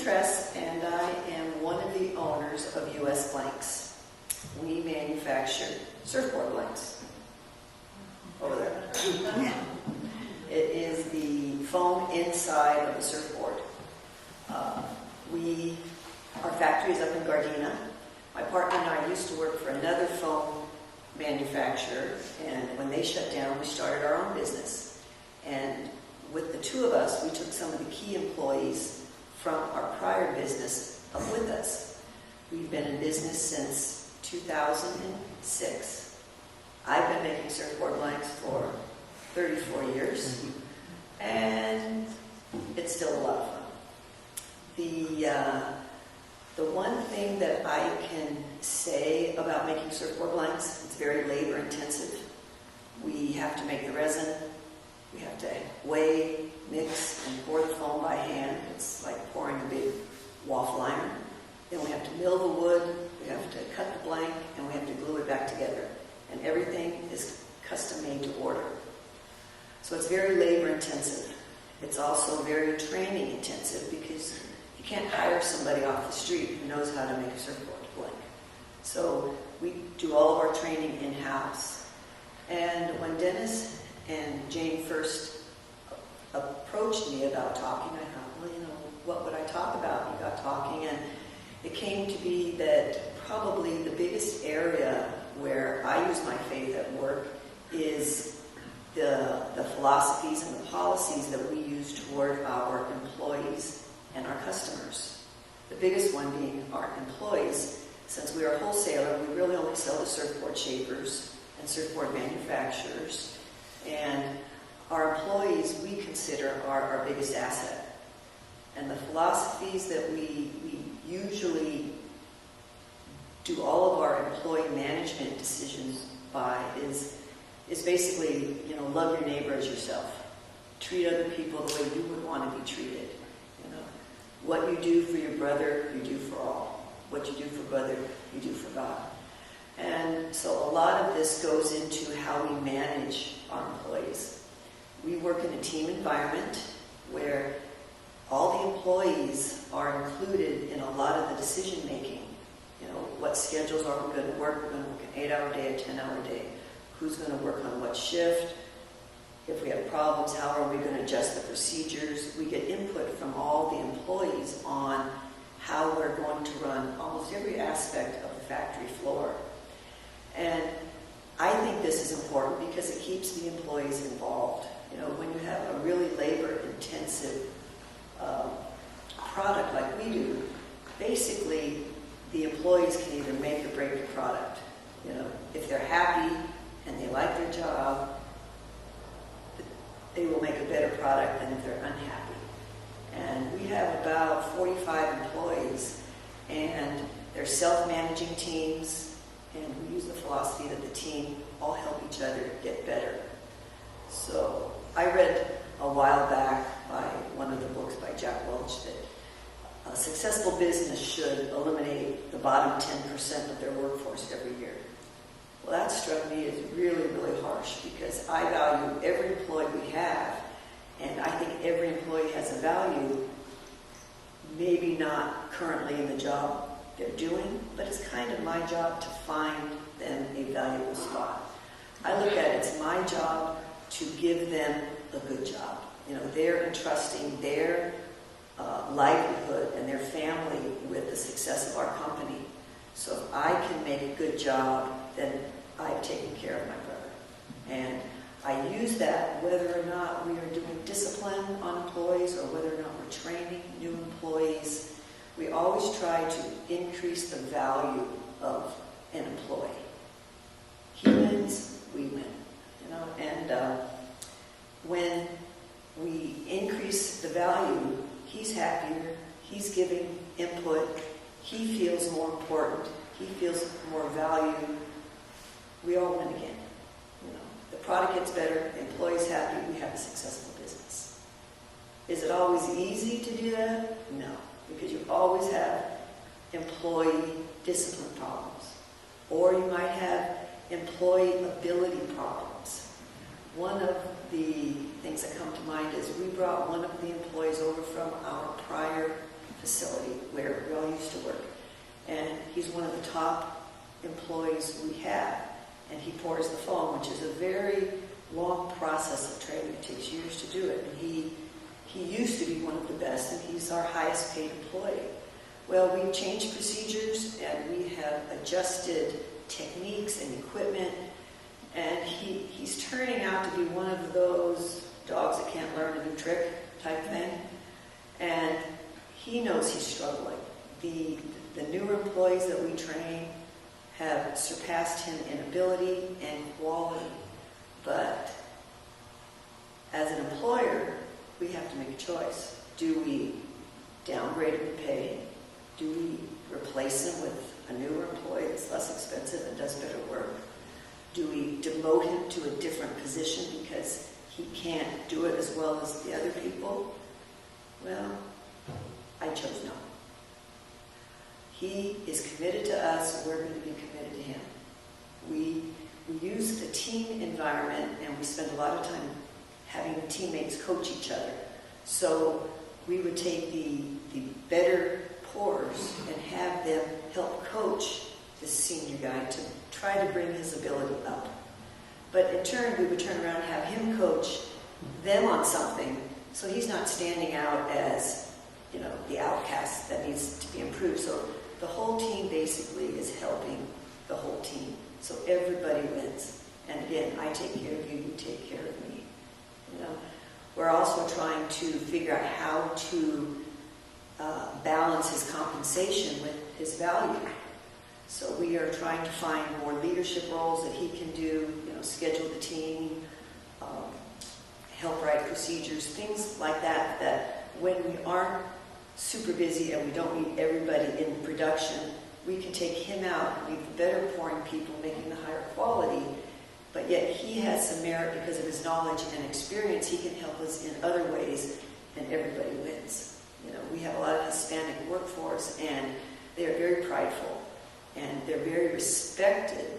Thress, and I am one of the owners of US Blanks. We manufacture surfboard blanks. Over there. It is the foam inside of the surfboard. Our factory is up in Gardena. My partner and I used to work for another foam manufacturer, and when they shut down, we started our own business. And with the two of us, we took some of the key employees from our prior business up with us. We've been in business since 2006. I've been making surfboard blanks for 34 years, and it's still a lot of fun. The one thing that I can say about making surfboard blanks, it's very labor intensive. We have to make the resin, we have to weigh, mix, and pour the foam by hand. It's like pouring a big waffle iron. Then we have to mill the wood, we have to cut the blank, and we have to glue it back together. And everything is custom made to order. So it's very labor intensive. It's also very training intensive because you can't hire somebody off the street who knows how to make a surfboard blank. So we do all of our training in-house. And when Dennis and Jane first approached me about talking, I thought, well, what would I talk about? We got talking, and it came to be that probably the biggest area where I use my faith at work is the philosophies and the policies that we use toward our employees and our customers. The biggest one being our employees. Since we are a wholesaler, we really only sell to surfboard shapers and surfboard manufacturers. And our employees, we consider our biggest asset. And the philosophies that we usually do all of our employee management decisions by is basically, love your neighbor as yourself. Treat other people the way you would want to be treated. What you do for your brother, you do for all. What you do for brother, you do for God. And so a lot of this goes into how we manage our employees. We work in a team environment where all the employees are included in a lot of the decision making. What schedules are we going to work? We're going to work an 8-hour day, a 10-hour day. Who's going to work on what shift? If we have problems, how are we going to adjust the procedures? We get input from all the employees on how we're going to run almost every aspect of the factory floor. And I think this is important because it keeps the employees involved. When you have a really labor-intensive product like we do, basically the employees can either make or break the product. If they're happy and they like their job, they will make a better product than if they're unhappy. And we have about 45 employees, and they're self-managing teams, and we use the philosophy that the team all help each other get better. So I read a while back by one of the books by Jack Welch that a successful business should eliminate the bottom 10% of their workforce every year. Well, that struck me as really, really harsh because I value every employee we have, and I think every employee has a value, maybe not currently in the job they're doing, but it's kind of my job to find them a valuable spot. I look at it, it's my job to give them a good job. They're entrusting their livelihood and their family with the success of our company. So if I can make a good job, then I've taken care of my brother. And I use that whether or not we are doing discipline on employees or whether or not we're training new employees. We always try to increase the value of an employee. He wins, we win. And when we increase the value, he's happier, he's giving input, he feels more important, he feels more valued. We all win again. The product gets better, the employee's happy, we have a successful business. Is it always easy to do that? No, because you always have employee discipline problems. Or you might have employee ability problems. One of the things that come to mind is we brought one of the employees over from our prior facility where we all used to work. And he's one of the top employees we have. And he pours the foam, which is a very long process of training. It takes years to do it. And he used to be one of the best, and he's our highest paid employee. Well, we've changed procedures, and we have adjusted techniques and equipment, and he's turning out to be one of those dogs that can't learn a new trick type thing. And he knows he's struggling. The newer employees that we train have surpassed him in ability and quality. But as an employer, we have to make a choice. Do we downgrade him in pay? Do we replace him with a newer employee that's less expensive and does better work? Do we demote him to a different position because he can't do it as well as the other people? Well, I chose no. He is committed to us, we're going to be committed to him. We use the team environment, and we spend a lot of time having the teammates coach each other. So we would take the better pourers and have them help coach the senior guy to try to bring his ability up. But in turn, we would turn around and have him coach them on something, so he's not standing out as, the outcast that needs to be improved. So the whole team basically is helping the whole team. So everybody wins. And again, I take care of you, you take care of me. We're also trying to figure out how to balance his compensation with his value. So we are trying to find more leadership roles that he can do, schedule the team, help write procedures, things like that, that when we aren't super busy and we don't need everybody in production, we can take him out and leave the better pouring people making the higher quality, but yet he has some merit because of his knowledge and experience. He can help us in other ways, and everybody wins. We have a lot of Hispanic workforce, and they're very prideful, and they're very respective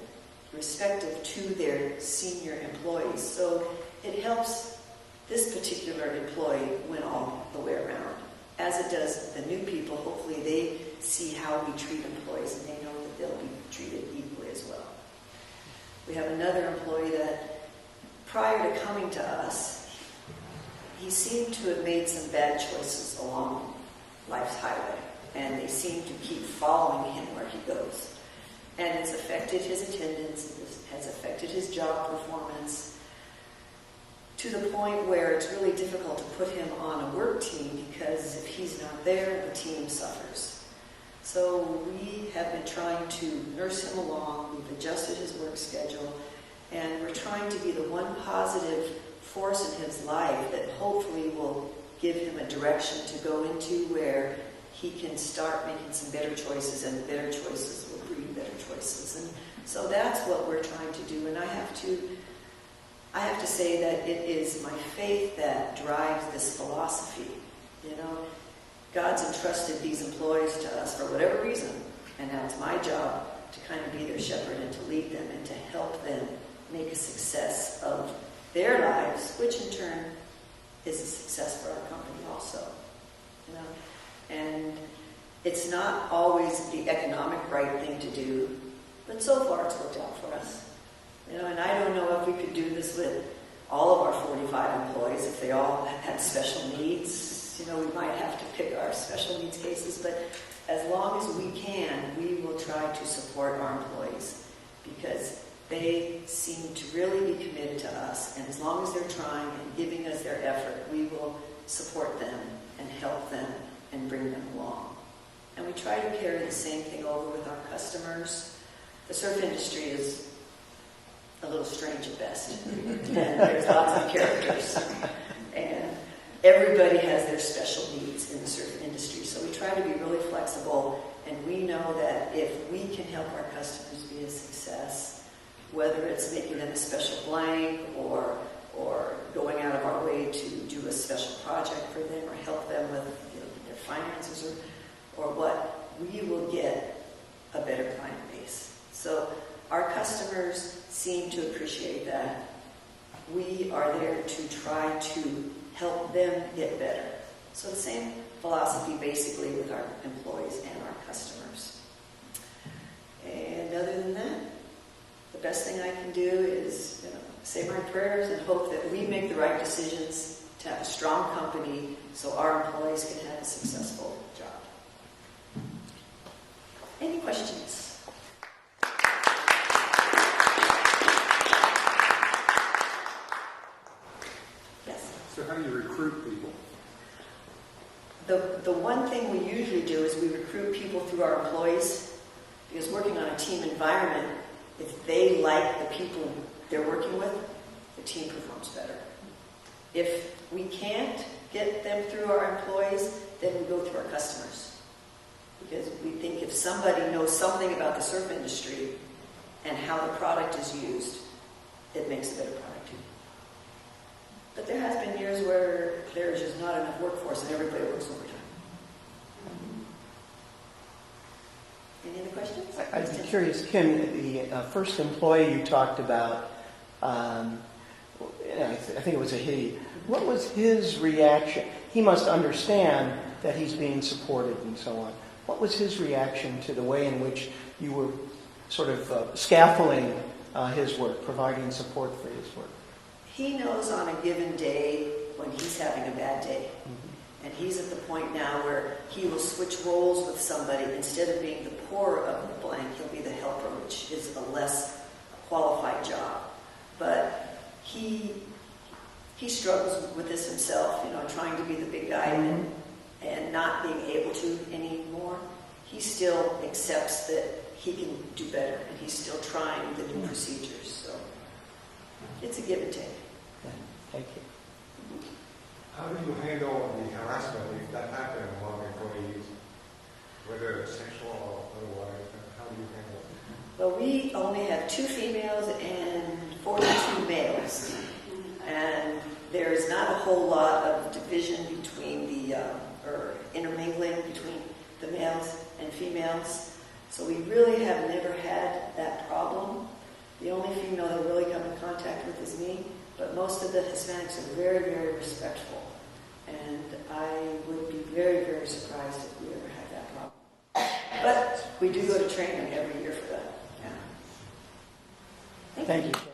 to their senior employees. So it helps this particular employee win all the way around. As it does the new people, hopefully they see how we treat employees, and they know that they'll be treated equally as well. We have another employee that, prior to coming to us, he seemed to have made some bad choices along life's highway, and they seem to keep following him where he goes. And it's affected his attendance, it has affected his job performance, to the point where it's really difficult to put him on a work team, because if he's not there, the team suffers. So we have been trying to nurse him along. We've adjusted his work schedule, and we're trying to be the one positive force in his life that hopefully will give him a direction to go into where he can start making some better choices, and the better choices will breed better choices. And so that's what we're trying to do. And I have to say that it is my faith that drives this philosophy. God's entrusted these employees to us for whatever reason, and now it's my job to kind of be their shepherd and to lead them and to help them make a success of their lives, which in turn is a success for our company also. And it's not always the economic right thing to do, but so far it's worked out for us. And I don't know if we could do this with all of our 45 employees, if they all had special needs. We might have to pick our special needs cases, but as long as we can, we will try to support our employees, because they seem to really be committed to us, and as long as they're trying and giving us their effort, we will support them and help them and bring them along. And we try to carry the same thing over with our customers. The surf industry is a little strange at best, and there's lots of characters, and everybody has their special needs in the surf industry. So we try to be really flexible, and we know that if we can help our customers be a success, whether it's making them a special blank or going out of our way to do a special project for them or help them with their finances or what, we will get a better client base. So our customers seem to appreciate that. We are there to try to help them get better. So the same philosophy basically with our employees and our customers. And other than that, the best thing I can do is say my prayers and hope that we make the right decisions to have a strong company so our employees can have a successful job. Any questions? Yes? So how do you recruit people? The one thing we usually do is we recruit people through our employees, because working on a team environment, if they like the people they're working with, the team performs better. If we can't get them through our employees, then we go through our customers. Because we think if somebody knows something about the surf industry and how the product is used, it makes a better product too. But there has been years where there's just not enough workforce and everybody works overtime. Any other questions? I'd be curious, Kim, the first employee you talked about, I think it was a he. What was his reaction? He must understand that he's being supported and so on. What was his reaction to the way in which you were sort of scaffolding his work, providing support for his work? He knows on a given day when he's having a bad day. Mm-hmm. And he's at the point now where he will switch roles with somebody. Instead of being the pourer of the blank, he'll be the helper, which is a less qualified job. But he struggles with this himself, trying to be the big guy and not being able to anymore. He still accepts that he can do better, and he's still trying the new procedures. So it's a give and take. Thank you. How do you handle the harassment if that happens among employees, whether it's sexual or otherwise? How do you handle it? Well, we only have 2 females and 42 males. And there's not a whole lot of division between or intermingling between the males and females. So we really have never had that problem. The only female that really come in contact with is me, but most of the Hispanics are very, very respectful. And I would be very, very surprised if we ever had that problem. But we do go to training every year for that. Yeah. Thank you.